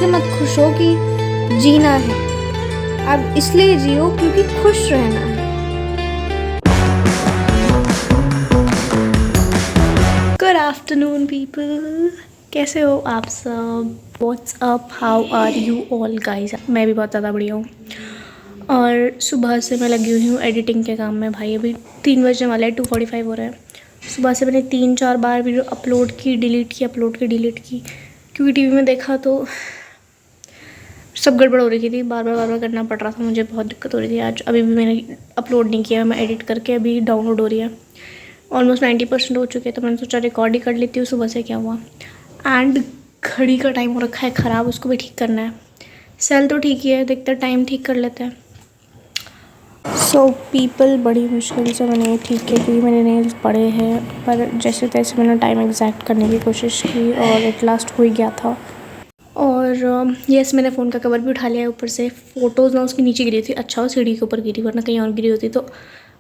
इसलिए मत खुश हो कि जीना है, अब इसलिए जियो क्योंकि खुश रहना है। गुड आफ्टरनून पीपल, कैसे हो आप सब? What's up, how are you all guys? मैं भी बहुत ज़्यादा बढ़िया हूँ। और सुबह से मैं लगी हुई हूँ एडिटिंग के काम में। भाई अभी 3 बजने वाले हैं, 2:45 हो रहा है। सुबह से मैंने 3-4 बार वीडियो अपलोड की, डिलीट की, क्योंकि टीवी में देखा तो सब गड़बड़ हो रही थी। बार बार करना पड़ रहा था, मुझे बहुत दिक्कत हो रही थी। आज अभी भी मैंने अपलोड नहीं किया, मैं एडिट करके अभी डाउनलोड हो रही है। ऑलमोस्ट 90% हो चुके हैं, तो मैंने सोचा रिकॉर्ड ही कर लेती हूँ सुबह से क्या हुआ। एंड घड़ी का टाइम हो रखा है ख़राब, उसको भी ठीक करना है। सेल तो ठीक ही है, देखते टाइम ठीक कर लेते हैं। सो पीपल, बड़ी मुश्किल से मैंने ठीक किया क्योंकि मेरे नेल्स बड़े हैं, पर जैसे तैसे मैंने टाइम एग्जैक्ट करने की कोशिश की और एट लास्ट हो ही गया था। और यस, मैंने फ़ोन का कवर भी उठा लिया है ऊपर से। फ़ोटोज़ ना उसके नीचे गिरी थी, अच्छा वो सीढ़ी के ऊपर गिरी, वरना कहीं और गिरी होती तो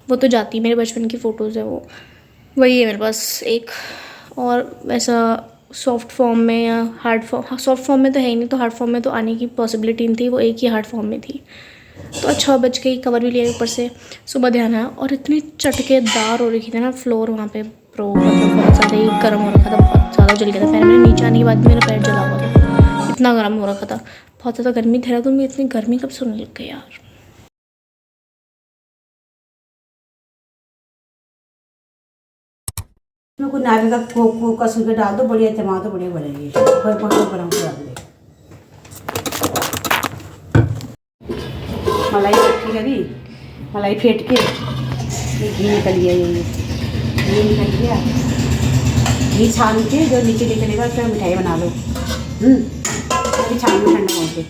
वो तो जाती। मेरे बचपन की फ़ोटोज़ है वो, वही है मेरे पास एक। और वैसा सॉफ्ट फॉर्म में या हार्ड फॉर्म, सॉफ्ट फॉर्म में तो है ही नहीं, तो हार्ड फॉर्म में तो आने की पॉसिबिलिटी नहीं थी, वो एक ही हार्ड फॉर्म में थी। तो अच्छा बच गई, कवर भी लिया ऊपर से। सुबह ध्यान आया और इतनी चटकेदार हो रही थी ना फ्लोर वहाँ पे, प्रो मतलब बहुत ज़्यादा ही गर्म हो रखा था, बहुत ज़्यादा जल गया था पैर। मेरे नीचे आने के बाद मेरा पैर जला हुआ था, इतना गर्म हो रखा था। बहुत ज़्यादा गर्मी, देहरादून में इतनी गर्मी कब से होने लग गई यार। को नारियल का को कसूर के डाल दो, बढ़िया जमा दो, बढ़िया बनेगी। पर बना के डाल दे। मलाई इकट्ठी करी, मलाई फेंट के ये घी निकल गया, ये घी निकल गया। घी छान के जो नीचे निकलेगा उसका मिठाई बना लो। अभी छान में ठंडा हो के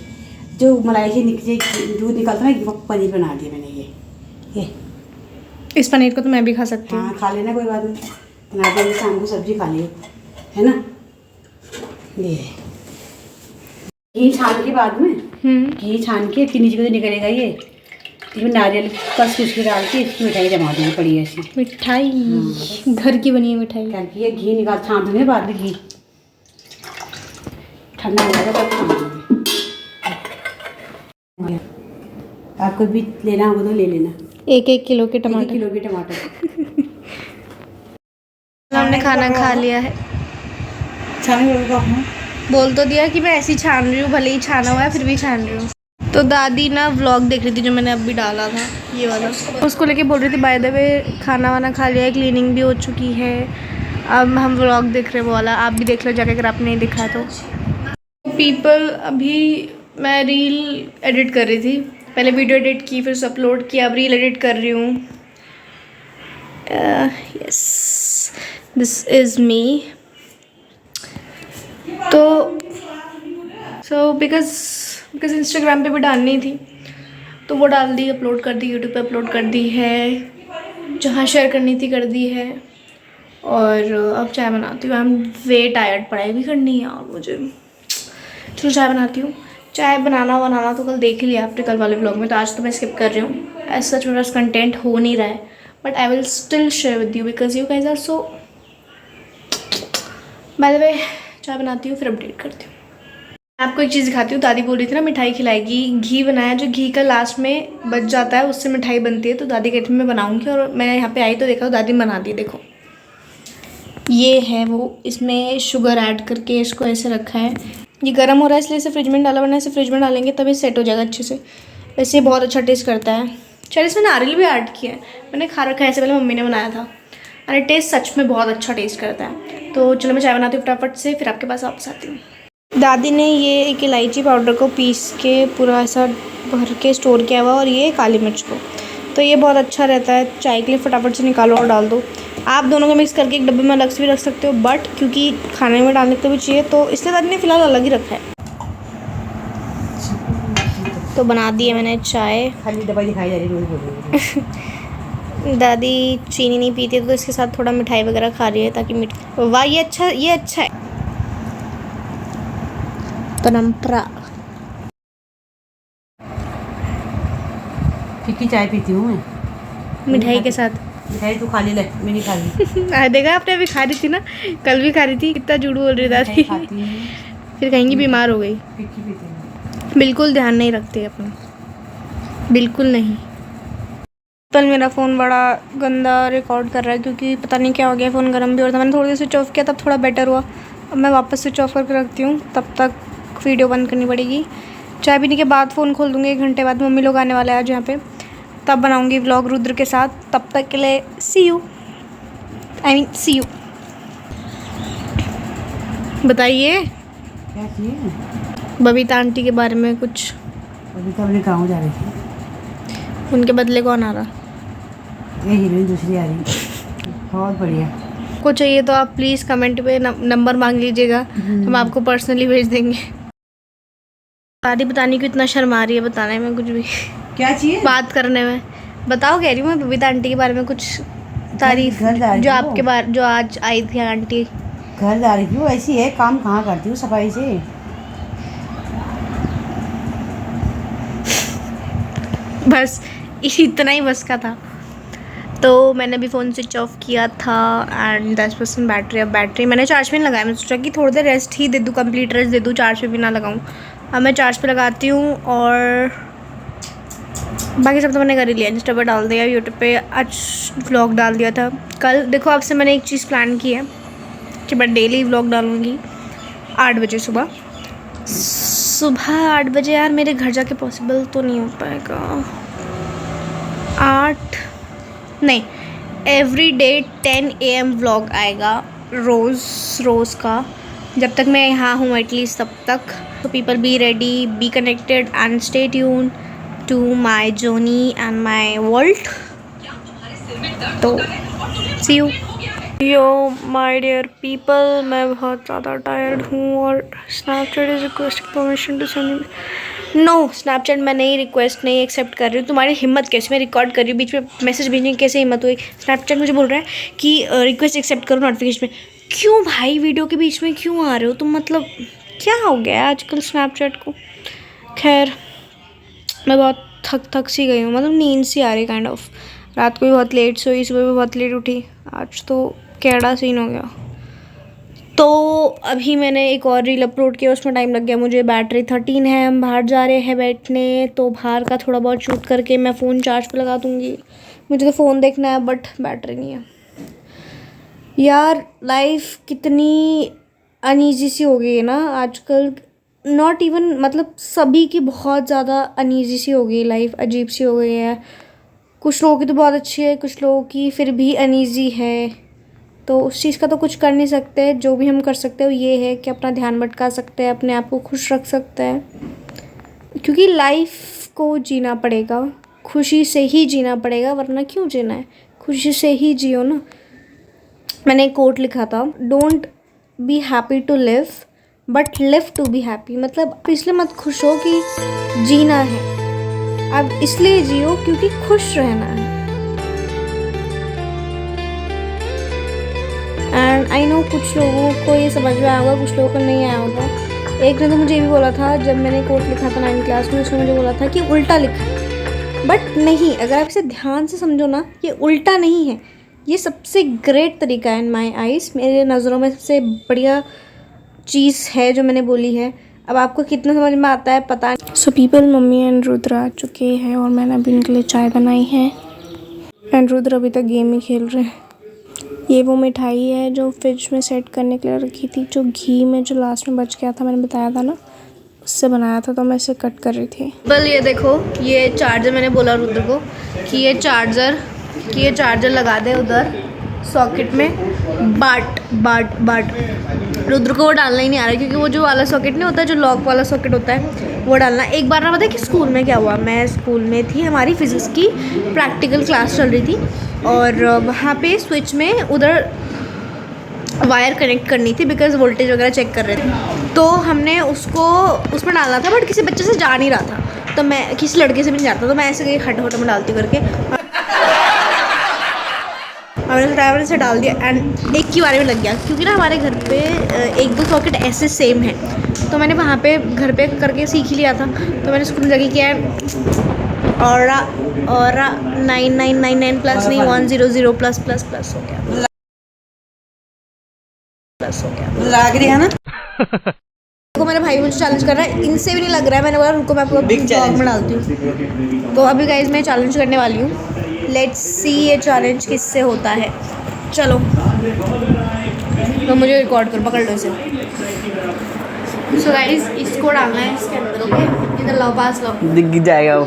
जो मलाई से नीचे दूध निकलता है ना, वो पनीर बना दिया मैंने। ये इस पनीर को तो मैं भी खा सकती हूँ। हाँ, खा लेना, कोई बात नहीं। बना के शाम को सब्जी खा लियो, है ना। ये घी छान के बाद में घी छान के फिर नीचे को जो निकलेगा ये, इसमें नारियल कस कुछ के डाल के इसकी मिठाई जमा देंगे पड़ी ऐसी। मिठाई घर की बनी है मिठाई। क्या की घी निकाल छान देंगे, बाद में घी ठंडा हो जाएगा तब छान देंगे। आपको भी लेना होगा तो ले लेना, 1-1 किलो के टमाटर। 1 किलो के टमाटर। हमने खाना खा लिया है। बोल तो दिया कि मैं ऐसी छान रही हूँ, भले ही छाना हुआ है फिर भी छान रही हूँ। तो दादी ना व्लॉग देख रही थी जो मैंने अभी डाला था, ये वाला। उसको लेके बोल रही थी बाय द वे खाना वाना खा लिया है, क्लीनिंग भी हो चुकी है, अब हम व्लॉग देख रहे हैं। वो वाला आप भी देख लो जाके अगर आपने नहीं देखा तो। पीपल, अभी मैं रील एडिट कर रही थी, पहले वीडियो एडिट की फिर उसे अपलोड किया, अब रील एडिट कर रही हूँ। Yes, this is me. तो बिकॉज इंस्टाग्राम पे भी डालनी थी तो वो डाल दी, अपलोड कर दी, यूट्यूब पे अपलोड कर दी है, जहाँ शेयर करनी थी कर दी है। और अब चाय बनाती हूँ। आई एम वे टायर्ड, पढ़ाई भी करनी है और मुझे। चलो चाय बनाती हूँ। चाय बनाना तो कल देख ही लिया आपने कल वाले व्लॉग में, तो आज तो मैं स्किप कर रही हूँ। एज सच मेरा कंटेंट हो नहीं रहा है, but I will still share with you because you guys are so. By the way चाय बनाती हूँ फिर अपडेट करती हूँ। आपको एक चीज़ दिखाती हूँ। दादी बोल रही थी ना मिठाई खिलाएगी, घी बनाया, जो घी का लास्ट में बच जाता है उससे मिठाई बनती है। तो दादी कहती थी मैं बनाऊँगी, और मैं यहाँ पे आई तो देखा तो दादी बना दी। देखो ये है वो, इसमें शुगर ऐड करके इसको ऐसे रखा है। ये गर्म हो रहा है इसलिए इसे फ्रिज में डाला, वरना इसे फ्रिज में डालेंगे तभी सेट हो जाएगा अच्छे से। वैसे ये बहुत अच्छा टेस्ट करता है। चलिए इसमें नारियल भी ऐड किया है, मैंने खा रखा है ऐसे, पहले मम्मी ने बनाया था। अरे टेस्ट सच में बहुत अच्छा टेस्ट करता है। तो चलो मैं चाय बनाती हूँ फटाफट से, फिर आपके पास वापस आती हूँ। दादी ने ये एक इलायची पाउडर को पीस के पूरा ऐसा भर के स्टोर किया हुआ, और ये काली मिर्च को, तो ये बहुत अच्छा रहता है चाय के लिए। फटाफट से निकालो और डाल दो। आप दोनों को मिक्स करके एक डब्बे में अलग से भी रख सकते हो, बट क्योंकि खाने में डालने को भी चाहिए तो इसलिए दादी ने फ़िलहाल अलग ही रखा है। तो बना दी है मैंने चाय। खाली दवाई दिखाई जा रही है। दादी चीनी नहीं पीती तो इसके साथ थोड़ा मिठाई वगैरह खा रही है ताकि वाह ये अच्छा है। परंपरा। फीकी चाय पीती हूँ मैं मिठाई के साथ। मिठाई तू खा ले, मैं नहीं खा रही। देखा आपने अभी खा रही थी ना, कल भी खा रही थी। कितना झूठ बोल रही दादी। फिर कहेंगी बीमार हो गई। फिक्की पीते हैं। बिल्कुल ध्यान नहीं रखते अपना, बिल्कुल नहीं। कल मेरा फ़ोन बड़ा गंदा रिकॉर्ड कर रहा है क्योंकि पता नहीं क्या हो गया, फ़ोन गर्म भी हो रहा था। मैंने थोड़ी देर स्विच ऑफ किया, तब थोड़ा बेटर हुआ। अब मैं वापस स्विच ऑफ करके रखती हूँ, तब तक वीडियो बंद करनी पड़ेगी। चाय पीने के बाद फ़ोन खोल दूँगी, 1 घंटे बाद मम्मी लोग आने वाले हैं आज यहाँ पे, तब बनाऊँगी व्लॉग रुद्र के साथ। तब तक के लिए सी यू, सी यू। बताइए क्या चाहिए? बबीता आंटी के बारे में कुछ। अभी तो अपने गाँव जा रही थी। उनके बदले कौन आ रहा? ये हीरोइन दूसरी आ रही। बहुत बढ़िया। को चाहिए तो आप प्लीज़ कमेंट पे नंबर मांग लीजिएगा, हम आपको पर्सनली भेज देंगे। शादी बताने की इतना शर्म आ रही है बताने में कुछ भी, क्या चाहिए? बात करने में। बताओ, कह रही हूँ मैं बबीता आंटी के बारे में कुछ तारीफ, घर जा रही जो थी आपके बारे, जो आज आई थी आंटी। घर जा रही थी वो, ऐसी है, काम कहाँ करती हूँ सफाई से। बस इतना ही बस का था। तो मैंने अभी फ़ोन स्विच ऑफ किया था एंड 10% बैटरी। अब बैटरी मैंने चार्ज पे नहीं लगाया, मैं सोचा कि थोड़ी देर रेस्ट ही दे दूँ, कंप्लीट रेस्ट दे दूँ, चार्ज पे भी ना लगाऊँ। अब मैं चार्ज पे लगाती हूँ और बाकी सब तो मैंने कर ही लिया। इंस्टा पर डाल दिया, यूट्यूब पे आज व्लॉग डाल दिया था। कल देखो, आपसे मैंने एक चीज़ प्लान की है कि मैं डेली व्लॉग डालूँगी 8 बजे सुबह 8 बजे। यार मेरे घर जाके पॉसिबल तो नहीं हो पाएगा। 8 नहीं, एवरी डे 10 AM व्लॉग आएगा रोज़ का, जब तक मैं यहाँ हूँ एटलीस्ट तब तक। तो people be ready, be connected and stay tune to my journey and my world. तो see you. Yo my dear people, मैं बहुत ज़्यादा टायर्ड हूँ और Snapchat is requesting permission to send. No, Snapchat मैं नहीं रिक्वेस्ट नहीं एक्सेप्ट कर रही हूँ। तुम्हारी हिम्मत कैसे, मैं रिकॉर्ड कर रही हूँ, बीच में मैसेज भेजने की कैसे हिम्मत हुई? स्नैपचैट मुझे बोल रहा है कि रिक्वेस्ट एक्सेप्ट करो नोटिफिकेशन में। क्यों भाई, वीडियो के बीच में क्यों आ रहे हो तुम? मतलब क्या हो गया है आजकल स्नैपचैट को? खैर, मैं बहुत थक सी गई हूँ, मतलब नींद सी आ रही काइंड ऑफ। रात को भी बहुत लेट सोई, सुबह भी बहुत लेट उठी। आज तो कैड़ा सीन हो गया। तो अभी मैंने एक और रील अपलोड किया, उसमें टाइम लग गया मुझे। बैटरी 13 है, हम बाहर जा रहे हैं बैठने, तो बाहर का थोड़ा बहुत शूट करके मैं फ़ोन चार्ज पे लगा दूँगी। मुझे तो फ़ोन देखना है बट बैटरी नहीं है। यार लाइफ कितनी अनईजी सी हो गई है ना आजकल। नॉट इवन, मतलब सभी की बहुत ज़्यादा अनईजी सी हो गई लाइफ, अजीब सी हो गई है। कुछ लोगों की तो बहुत अच्छी है, कुछ लोगों की फिर भी अनईजी है। तो उस चीज़ का तो कुछ कर नहीं सकते। जो भी हम कर सकते हैं वो ये है कि अपना ध्यान भटका सकते हैं, अपने आप को खुश रख सकते हैं, क्योंकि लाइफ को जीना पड़ेगा, खुशी से ही जीना पड़ेगा, वरना क्यों जीना है? खुशी से ही जियो ना। मैंने एक कोट लिखा था, don't be happy to live but live to be happy. मतलब आप इसलिए मत खुश हो कि जीना है, आप इसलिए जियो क्योंकि खुश रहना है। एंड आई नो कुछ लोगों को ये समझ में आया होगा, कुछ लोगों को नहीं आया होगा। एक ने तो मुझे ये भी बोला था, जब मैंने कोट लिखा था 9th क्लास में, उसने मुझे बोला था कि उल्टा लिखा है। बट नहीं, अगर आप इसे ध्यान से समझो ना, ये उल्टा नहीं है, ये सबसे ग्रेट तरीका है इन माई आइज़। मेरे नज़रों में सबसे बढ़िया चीज़ है जो मैंने बोली है। अब आपको कितना समझ में आता है पता नहीं। So people, mummy and Rudra आ चुके हैं और मैंने अभी इनके लिए चाय बनाई है एंड रुद्र अभी तक गेम ही खेल रहे हैं। ये वो मिठाई है जो फ्रिज में सेट करने के लिए रखी थी, जो घी में जो लास्ट में बच गया था, मैंने बताया था ना, उससे बनाया था, तो मैं इसे कट कर रही थी। बल ये देखो, ये चार्जर, मैंने बोला रुद्र को कि ये चार्जर लगा दे उधर सॉकेट में, बट रुद्र को वो डालना ही नहीं आ रहा है, क्योंकि वो जो वाला सॉकेट नहीं होता, जो लॉक वाला सॉकेट होता है, वो डालना। एक बार ना पता है कि स्कूल में क्या हुआ, मैं स्कूल में थी, हमारी फिज़िक्स की प्रैक्टिकल क्लास चल रही थी और वहाँ पे स्विच में उधर वायर कनेक्ट करनी थी बिकॉज वोल्टेज वगैरह चेक कर रहे थे। तो हमने उसको उसमें डालना था, बट किसी बच्चे से जा नहीं रहा था, तो मैं किसी लड़के से भी नहीं जाता, तो मैं ऐसे गई हट में डालती करके, मैंने से डाल दिया एंड एक की बारे में लग गया, क्योंकि ना हमारे घर पे 1-2 सॉकेट ऐसे सेम है, तो मैंने वहाँ पे घर पे करके सीख ही लिया था। तो मैंने स्कूल में जाके किया है और 9999 प्लस नहीं 100 प्लस हो गया, लग रही है ना। देखो मेरे भाई मुझे चैलेंज कर रहा है, इनसे भी नहीं लग रहा है। मैंने बोला रुको मैं आपको ब्लॉग में डालती हूँ। तो अभी गाइज मैं चैलेंज करने वाली हूँ। लेट्स सी ये चैलेंज किससे होता है। चलो तो मुझे रिकॉर्ड कर, पकड़ लो इसे। सो गाइज इसको डालना है इसके अंदर, ओके? इधर लाओ, पास लाओ, दिख जाएगा वो।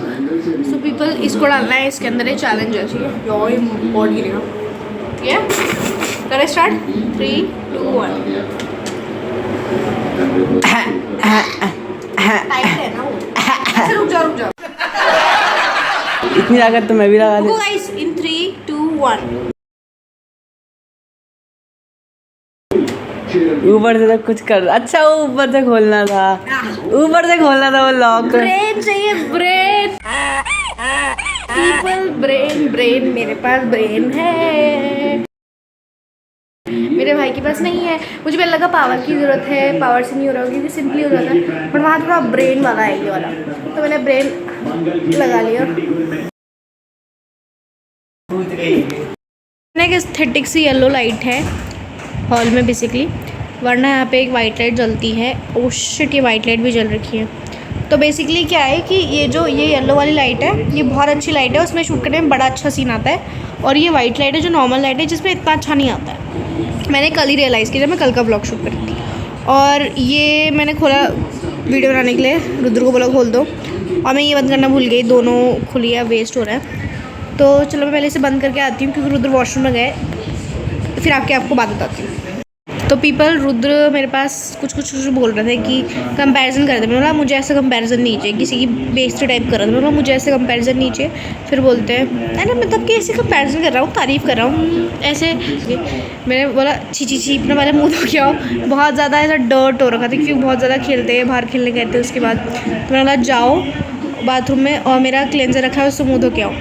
सो पीपल इसको डालना है इसके अंदर, ये चैलेंज है, ठीक है? यार ये बहुत गिरेगा, ठीक है? करें स्टार्ट, 3 2 1। टाइट है ना वो, ऐसे रुक जाओ। इतनी लागत तो मैं भी लगा रुको दूँ। गाइस, इन 3 2 1। ऊपर से तो कुछ कर, अच्छा वो ऊपर से खोलना था, ऊपर से खोलना था वो लॉक। ब्रेन चाहिए, ब्रेन पीपल, ब्रेन मेरे पास ब्रेन है, मेरे भाई के पास नहीं है। मुझे पहले लगा पावर की ज़रूरत है, पावर से नहीं हो रहा क्योंकि सिंपली हो रहा था, बट वहाँ थोड़ा ब्रेन वाला है ये वाला, तो मैंने ब्रेन लगा लिया। एक एस्थेटिक सी येलो लाइट है हॉल में बेसिकली, वरना यहाँ पे एक वाइट लाइट जलती है। ओह शिट, ये वाइट लाइट भी जल रखी है। तो बेसिकली क्या है कि ये जो ये येलो वाली लाइट है ये बहुत अच्छी लाइट है, उसमें शूट करने में बड़ा अच्छा सीन आता है। और ये वाइट लाइट है जो नॉर्मल लाइट है जिसमें इतना अच्छा नहीं आता है। मैंने कल ही रियलाइज़ किया जब मैं कल का ब्लॉग शूट कर रही थी। और ये मैंने खोला वीडियो बनाने के लिए, रुद्र को बोला खोल दो, और मैं ये बंद करना भूल गई, दोनों खुली है, वेस्ट हो रहा है। तो चलो मैं पहले इसे बंद करके आती हूँ क्योंकि रुद्र वॉशरूम में गए, फिर आपको बात बताती हूँ। तो पीपल रुद्र मेरे पास कुछ बोल रहे थे कि कंपैरिजन कर रहे थे। मैंने बोला मुझे ऐसा कंपैरिजन नहीं चाहिए, किसी की बेइज्जती टाइप कर रहा था। मैंने बोला मुझे ऐसे कंपैरिजन नहीं चाहिए। फिर बोलते हैं अरे मतलब कि ऐसे कंपैरिजन कर रहा हूँ, तारीफ़ कर रहा हूँ ऐसे। मैंने बोला छी अपना वाला मुँह धो के आओ, बहुत ज़्यादा ऐसा डर्ट हो रखा था क्योंकि बहुत ज़्यादा खेलते हैं, बाहर खेलने गए थे। उसके बाद तो मैंने बोला जाओ बाथरूम में और मेरा क्लेंजर रखा है उससे मुँह धो के आओ।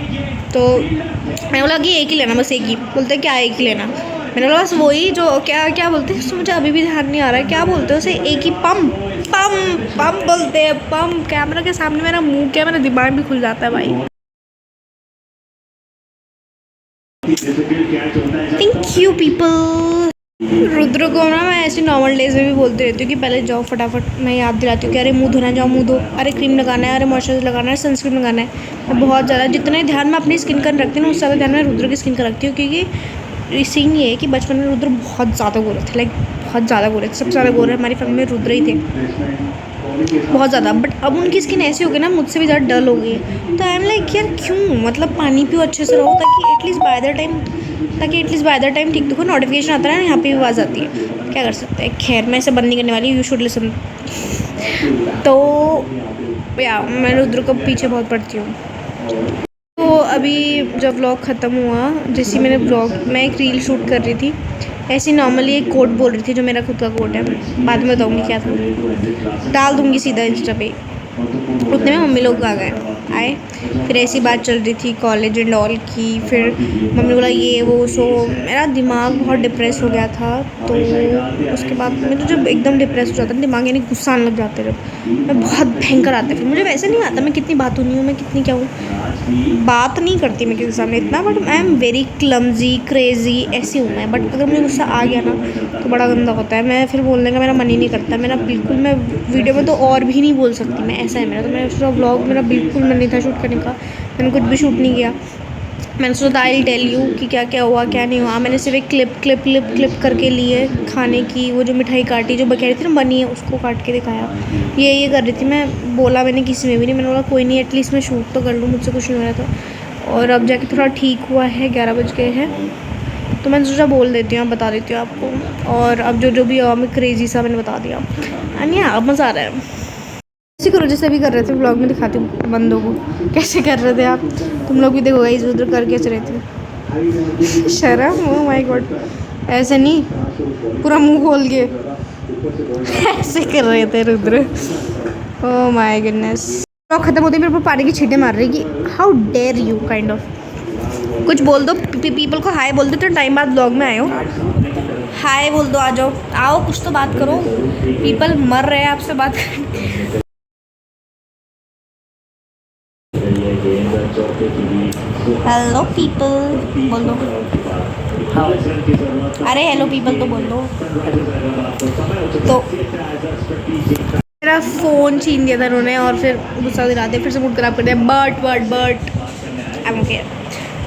तो मैंने बोला कि एक ही लेना, बस एक ही। बोलते क्या एक ही लेना? मैंने बोला बस वही जो क्या बोलते हैं उसमें, मुझे अभी भी ध्यान नहीं आ रहा है क्या बोलते हैं उसे, एक ही पम बोलते हैं, पम। कैमरा के सामने मेरा मुंह क्या, मेरा दिमाग भी खुल जाता है भाई। Thank you people. रुद्र को ना मैं ऐसे नॉर्मल डेज में भी बोलती रहती हूँ कि पहले जाओ फटाफट, मैं याद दिलाती हूँ कि अरे मुंह धोना, जाओ मुंह धो, अरे क्रीम लगाना है, अरे मॉइस्चराइजर लगाना है, सनस्क्रीन लगाना है। मैं बहुत ज़्यादा जितने ध्यान मैं अपनी स्किन का रखती हूँ उससे ज़्यादा ध्यान मैं रुद्र की स्किन का रखती हूँ। क्योंकि सीन ये है कि बचपन में रुद्र बहुत ज़्यादा गोरे थे, लाइक बहुत ज़्यादा गोरे थे, सबसे ज़्यादा गोरे हमारी फैमिली में रुद्र ही थे, बहुत ज़्यादा। बट अब उनकी स्किन ऐसी हो गई ना, मुझसे भी ज़्यादा डल हो गई है। तो आई एम लाइक यार क्यों, मतलब पानी पियो, अच्छे से रहो, ताकि एटलीस्ट बाय द टाइम ठीक। देखो नोटिफिकेशन आता है ना, यहाँ पे भी आवाज़ आती है, क्या कर सकते हैं। खैर मैं इसे बंद नहीं करने वाली, यू शुड लिसन। तो या मैं रुद्र को पीछे बहुत पड़ती हूँ। तो अभी जब व्लॉग ख़त्म हुआ, जैसे मैं एक रील शूट कर रही थी, ऐसे नॉर्मली एक कोट बोल रही थी जो मेरा खुद का कोट है, बाद में बताऊँगी क्या था, डाल दूँगी सीधा इंस्टा पे। उतने में मम्मी लोग आ गए आए, फिर ऐसी बात चल रही थी कॉलेज एंड ऑल की। फिर मम्मी बोला ये वो, सो मेरा दिमाग बहुत डिप्रेस हो गया था। तो उसके बाद मैं तो जब एकदम डिप्रेस हो जाता है दिमाग, यानी गुस्सा आने लग जाते जब, मैं बहुत भयंकर आता है। फिर मुझे वैसे नहीं आता मैं कितनी बात नहीं हूँ, मैं कितनी क्या हूँ, बात नहीं करती मैं किसी के सामने इतना, but I am very clumsy crazy ऐसी हूँ मैं। बट अगर मुझे गुस्सा आ गया ना तो बड़ा गंदा होता है, मैं फिर बोलने का मेरा मन ही नहीं करता, मेरा बिल्कुल, मैं वीडियो में तो और भी नहीं बोल सकती मैं, ऐसा है मेरा। तो मैंने सोचा व्लॉग मेरा बिल्कुल मन नहीं था शूट करने का, मैंने कुछ भी शूट नहीं किया। मैंने सोचा आई टेल यू कि क्या क्या हुआ क्या नहीं हुआ। मैंने सिर्फ एक क्लिप करके लिए खाने की, वो जो मिठाई काटी जो बकह रही थी ना बनी है, उसको काट के दिखाया, ये कर रही थी मैं। बोला मैंने किसी में भी नहीं, मैंने बोला कोई नहीं एटलीस्ट मैं शूट तो कर लूँ, मुझसे कुछ नहीं हो रहा था। और अब जाके थोड़ा ठीक हुआ है, 11 बज गए हैं, तो मैंने सोचा बोल देती हूँ, बता देती हूँ आपको। और अब जो भी मैं क्रेजी सा मैंने बता दिया। एंड या अब मज़ा आ रहा है। ऐसे करो जैसे भी कर रहे थे, व्लॉग में दिखाती हूँ बंदों को कैसे कर रहे थे आप, तुम लोग भी देखो गाइस उधर कर कैसे रहे थे। शर्म, ओह माय गॉड, ऐसे नहीं पूरा मुंह खोल के ऐसे कर रहे थे Rudra, oh my goodness. Vlog खत्म होते फिर पानी की छींटे मार रही कि how dare you kind of. कुछ बोल दो पीपल को, हाय बोल दो, तो टाइम बाद व्लॉग में आए हो, हाय बोल दो, आ जाओ, आओ कुछ तो बात करो, पीपल मर रहे हैं आपसे बात करने। हेलो पीपल बोल दो, अरे हेलो पीपल तो बोल दो तो मेरा फ़ोन छीन दिया था उन्होंने और फिर गुस्सा दिलाते फिर से मूड ख़राब कर दिया। But I don't care.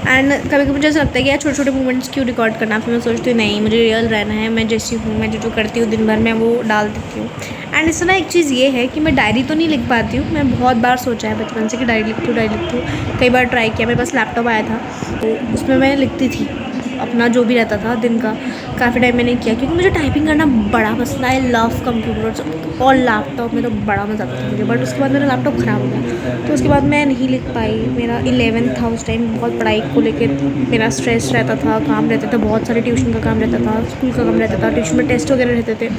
And कभी कभी मुझे ऐसा लगता है कि यार छोटे छोटे मोमेंट्स क्यों रिकॉर्ड करना। फिर मैं सोचती हूँ नहीं, मुझे रियल रहना है, मैं जैसी हूँ, मैं जो करती हूँ दिन भर में वो डाल देती हूँ। एंड इससे ना एक चीज़ ये है कि मैं डायरी तो नहीं लिख पाती हूँ। मैं बहुत बार सोचा है बचपन से कि डायरी लिखती हूँ। कई बार ट्राई किया, मेरे पास लैपटॉप आया था तो उसमें मैं लिखती थी अपना जो भी रहता था दिन का। काफ़ी टाइम मैंने किया क्योंकि मुझे टाइपिंग करना बड़ा पसंद है। आई लव कंप्यूटर्स और लैपटॉप में तो बड़ा मज़ा आता था मुझे। बट उसके बाद मेरा लैपटॉप ख़राब हो गया तो उसके बाद मैं नहीं लिख पाई। मेरा 11th था उस टाइम, बहुत पढ़ाई को लेकर मेरा स्ट्रेस रहता था, काम रहते थे बहुत सारे, ट्यूशन का काम रहता था, स्कूल का काम रहता था, ट्यूशन में टेस्ट वगैरह रहते थे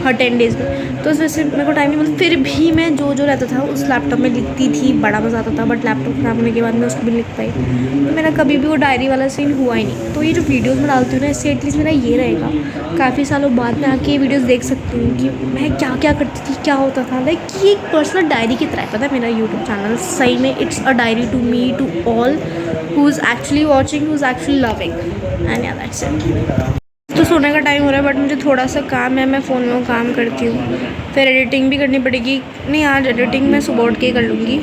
हर 10 डेज़ में। तो उस वजह से मेरे को टाइम नहीं मिलता। फिर भी मैं जो रहता था उस लैपटॉप में लिखती थी, बड़ा मज़ा आता था। बट लैपटॉप ख़राब होने के बाद मैं उसको भी लिख पाई तो मेरा कभी भी वो डायरी वाला सीन हुआ ही नहीं। तो ये जो वीडियोज़ में डालती हूँ ना, इससे एटलीस्ट मेरा ये रहेगा काफ़ी सालों बाद में आके ये वीडियोज़ देख सकती हूँ कि मैं क्या क्या करती थी, क्या होता था। लाइक ये एक पर्सनल डायरी की तरह है। पता है मेरा यूट्यूब चैनल सही में it's a diary to me, to all who is actually watching, who is actually loving. And yeah that's it. तो सोने का टाइम हो रहा है बट मुझे थोड़ा सा काम है, मैं फ़ोन में वो काम करती हूँ। फिर एडिटिंग भी करनी पड़ेगी। नहीं, आज एडिटिंग मैं सुबह उठ के ही कर लूँगी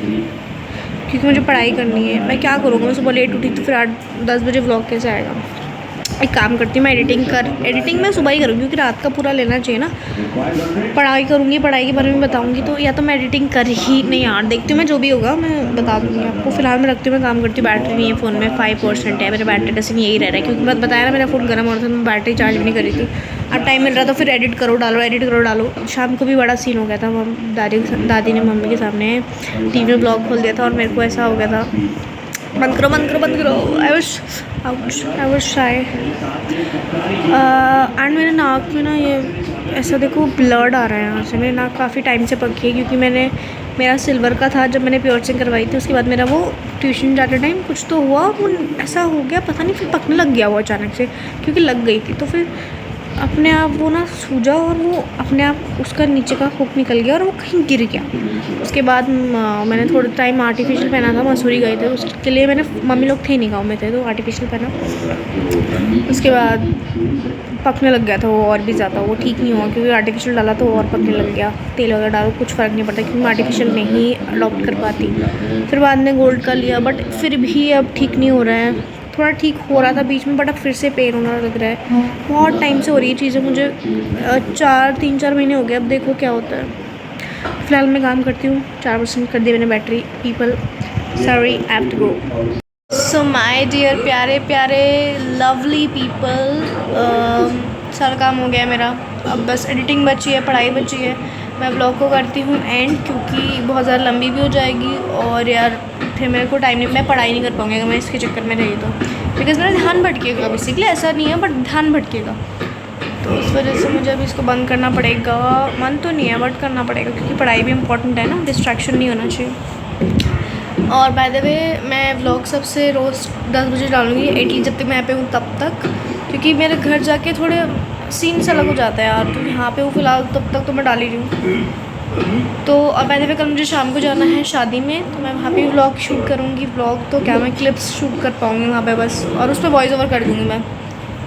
क्योंकि मुझे पढ़ाई करनी है। मैं क्या करूँगा, मैं सुबह लेट उठी तो फिर 8-10 बजे व्लॉग कैसे आएगा। एक काम करती हूँ मैं, एडिटिंग मैं सुबह ही करूँगी क्योंकि रात का पूरा लेना चाहिए ना। पढ़ाई करूँगी, पढ़ाई के बारे में बताऊँगी तो या तो मैं एडिटिंग कर ही नहीं यार, देखती हूँ मैं जो भी होगा मैं बता दूँगी आपको। फिलहाल मैं रखती हूँ, मैं काम करती हूँ। बैटरी नहीं है फ़ोन में, 5% है। मेरा बैटरी का सीन यही रह रहा है क्योंकि मैं बताया ना मेरा फ़ोन गर्म हो रहा था, मैं बैटरी चार्ज भी नहीं करी थी। अब टाइम मिल रहा था फिर एडिट करो डालो। शाम को भी बड़ा सीन हो गया था। दादी ने मम्मी के सामने टीवी में ब्लॉग खोल दिया था और मेरे को ऐसा हो गया था, बंद करो। I was shy. एंड मेरे नाक में ना ये ऐसा देखो ब्लड आ रहा है यहाँ से। मेरी नाक काफ़ी टाइम से पकी है क्योंकि मेरा सिल्वर का था जब मैंने प्योरचिंग करवाई थी। उसके बाद मेरा वो ट्यूशन जाते टाइम कुछ तो हुआ, वो ऐसा हो गया पता नहीं, फिर पकने लग गया वो अचानक से क्योंकि लग गई थी। तो फिर अपने आप वो ना सूजा और वो अपने आप उसका नीचे का हुक निकल गया और वो कहीं गिर गया। उसके बाद मैंने थोड़ा टाइम आर्टिफिशियल पहना था, मसूरी गए थे उसके लिए। मैंने मम्मी लोग थे नहीं गाँव में थे तो आर्टिफिशियल पहना। उसके बाद पकने लग गया था वो और भी ज़्यादा। वो ठीक नहीं हुआ क्योंकि आर्टिफिशियल डाला तो और पकने लग गया। तेल वगैरह डालो कुछ फ़र्क नहीं पड़ता क्योंकि मैं आर्टिफिशियल नहीं अडॉप्ट कर पाती। फिर बाद में गोल्ड का लिया बट फिर भी अब ठीक नहीं हो रहा है। थोड़ा ठीक हो रहा था बीच में बट अब फिर से पेन होना लग रहा है। बहुत टाइम से हो रही है चीज़ें मुझे, 3-4 महीने हो गए। अब देखो क्या होता है। फ़िलहाल मैं काम करती हूँ। 4% कर दी मैंने battery. People sorry, I have to go. So my dear प्यारे लवली पीपल, सारा काम हो गया है मेरा। अब बस एडिटिंग बची है, पढ़ाई बची है। मैं ब्लॉग को करती हूँ एंड क्योंकि बहुत ज़्यादा लंबी भी हो जाएगी और यार फिर मेरे को टाइम नहीं, मैं पढ़ाई नहीं कर पाऊँगी अगर मैं इसके चक्कर में रही तो। बिकॉज़ मेरा ध्यान भटकेगा बेसिकली, ऐसा नहीं है बट ध्यान भटकेगा। तो उस वजह से मुझे अभी इसको बंद करना पड़ेगा। मन तो नहीं है बट करना पड़ेगा क्योंकि पढ़ाई भी इम्पोर्टेंट है ना, डिस्ट्रैक्शन नहीं होना चाहिए। और बाय द वे मैं व्लॉग सबसे रोज़ 10 बजे डालूँगी, एटलीस्ट जब तक मैं यहाँ पे हूँ तब तक, क्योंकि मेरे घर जाके थोड़े सीन से अलग हो जाता है यार। तो यहाँ पे हूँ फ़िलहाल तब तक तो मैं डाल ही रही हूँ। तो और बाय द वे कल मुझे शाम को जाना है शादी में तो मैं वहाँ पे व्लॉग शूट करूँगी। व्लॉग तो क्या, मैं क्लिप्स शूट कर पाऊँगी वहाँ पे बस, और उस पर वॉइस ओवर कर दूँगी मैं।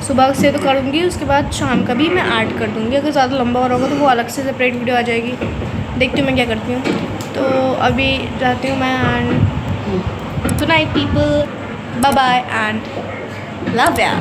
सुबह से तो करूँगी, उसके बाद शाम का भी मैं ऐड कर दूँगी। अगर ज़्यादा लंबा हो रहा होगा तो वो अलग से सेपरेट वीडियो आ जाएगी। देखती हूँ मैं क्या करती हूँ। तो अभी जाती हूँ मैं and good night people, bye bye and love या।